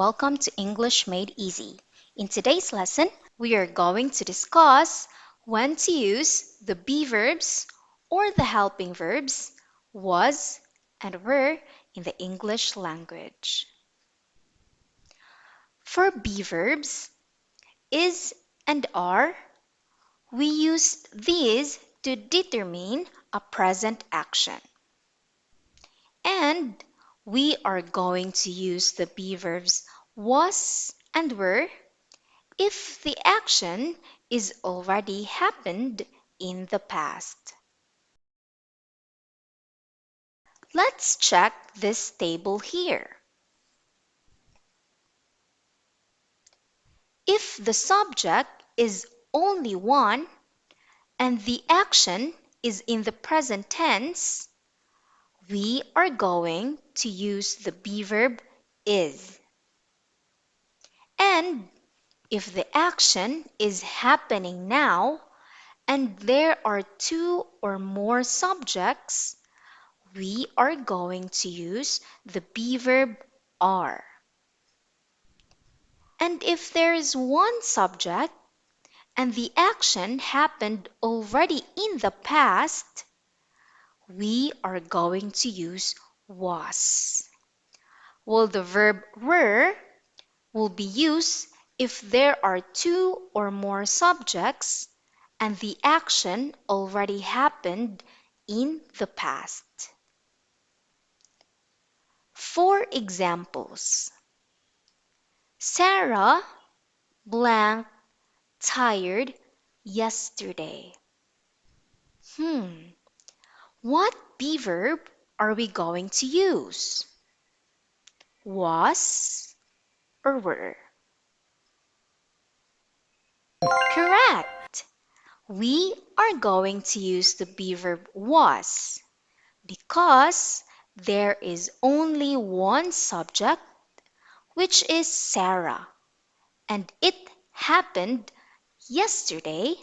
welcome to English Made Easy. In today's lesson, we are going to discuss when to use the be verbs or the helping verbs was and were in the English language. For be verbs, is and are, we use these to determine a present action. And we are going to use the be verbs was and were if the action is already happened in the past. Let's check this table here. If the subject is only one and the action is in the present tense, we are going to use the be verb is. And if the action is happening now and there are two or more subjects, we are going to use the be verb are. And if there is one subject and the action happened already in the past, we are going to use was. Well, the verb were will be used if there are two or more subjects and the action already happened in the past. For examples, Sarah blank tired yesterday. What be verb are we going to use? Was or were? Correct! We are going to use the be verb was because there is only one subject, which is Sarah, and it happened yesterday.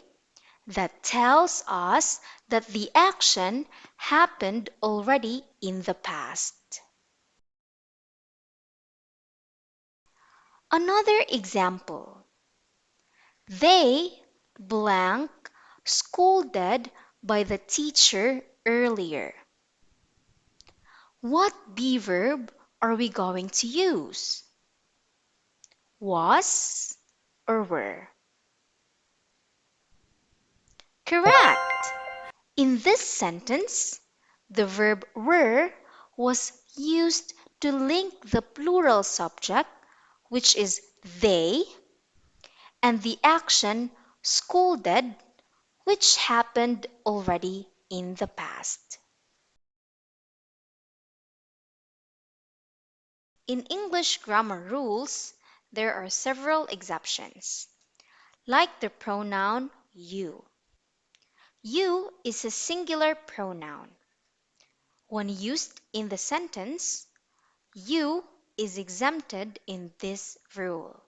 That tells us that the action happened already in the past. Another example. They blank scolded by the teacher earlier. What be verb are we going to use? Was or were? Correct! In this sentence, the verb were was used to link the plural subject, which is they, and the action scolded, which happened already in the past. In English grammar rules, there are several exceptions, like the pronoun you. You is a singular pronoun. When used in the sentence, you is exempted in this rule.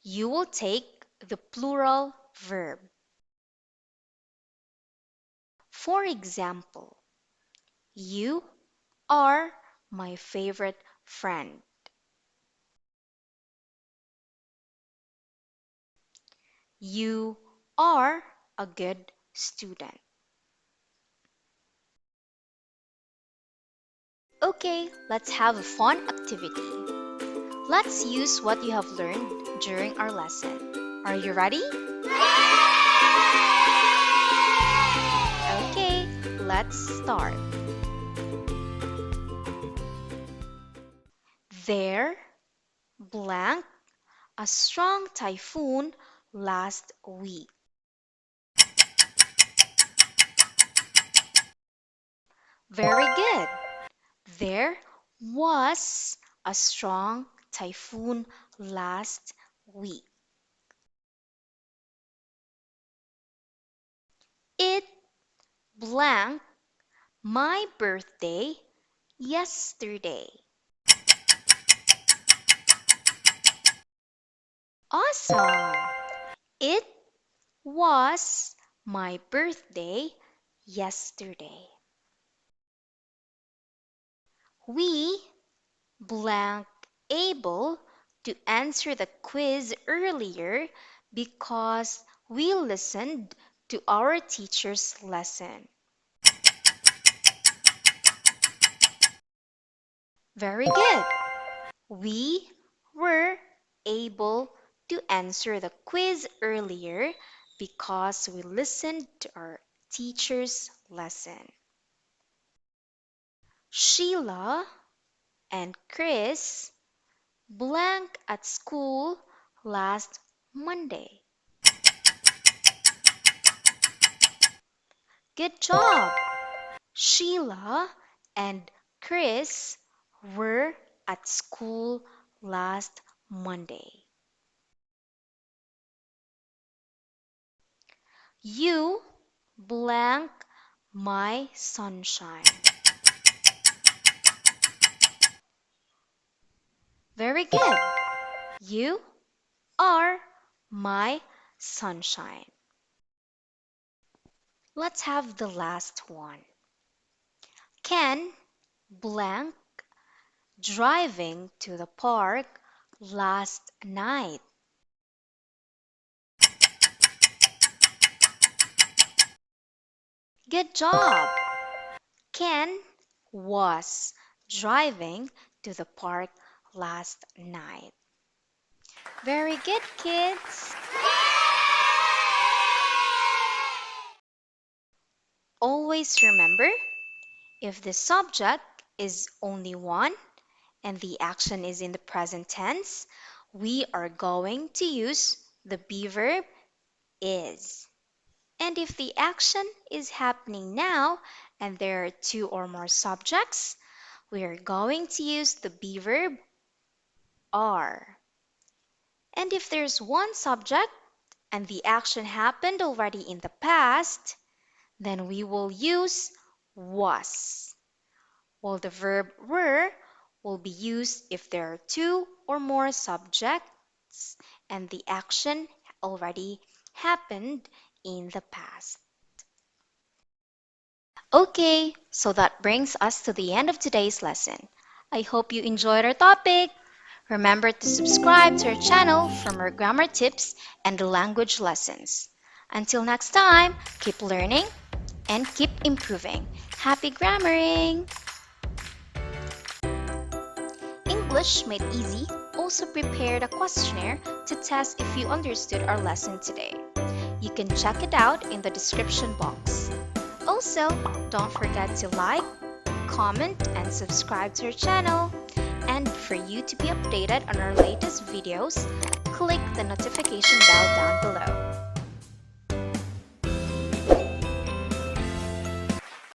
You will take the plural verb. For example, you are my favorite friend. You are a good student. Okay, let's have a fun activity. Let's use what you have learned during our lesson. Are you ready? Okay, let's start. There, blank, a strong typhoon last week. Very good. There was a strong typhoon last week. It blank my birthday yesterday. Awesome! It was my birthday yesterday. We blank able to answer the quiz earlier because we listened to our teacher's lesson. Very good. We were able to answer the quiz earlier because we listened to our teacher's lesson. Sheila and Chris blank at school last Monday. Good job! Sheila and Chris were at school last Monday. You blank my sunshine. Very good. You are my sunshine. Let's have the last one. Ken blank driving to the park last night. Good job! Ken was driving to the park last night. Very good, kids. Always remember, if the subject is only one and the action is in the present tense, we are going to use the be verb is. And if the action is happening now and there are two or more subjects, we are going to use the be verb are. And if there's one subject and the action happened already in the past, then we will use was. While the verb were will be used if there are two or more subjects and the action already happened in the past. Okay, so that brings us to the end of today's lesson. I hope you enjoyed our topic. Remember to subscribe to our channel for more grammar tips and language lessons. Until next time, keep learning and keep improving. Happy grammaring! English Made Easy also prepared a questionnaire to test if you understood our lesson today. You can check it out in the description box. Also, don't forget to like, comment, and subscribe to our channel. And for you to be updated on our latest videos, click the notification bell down below.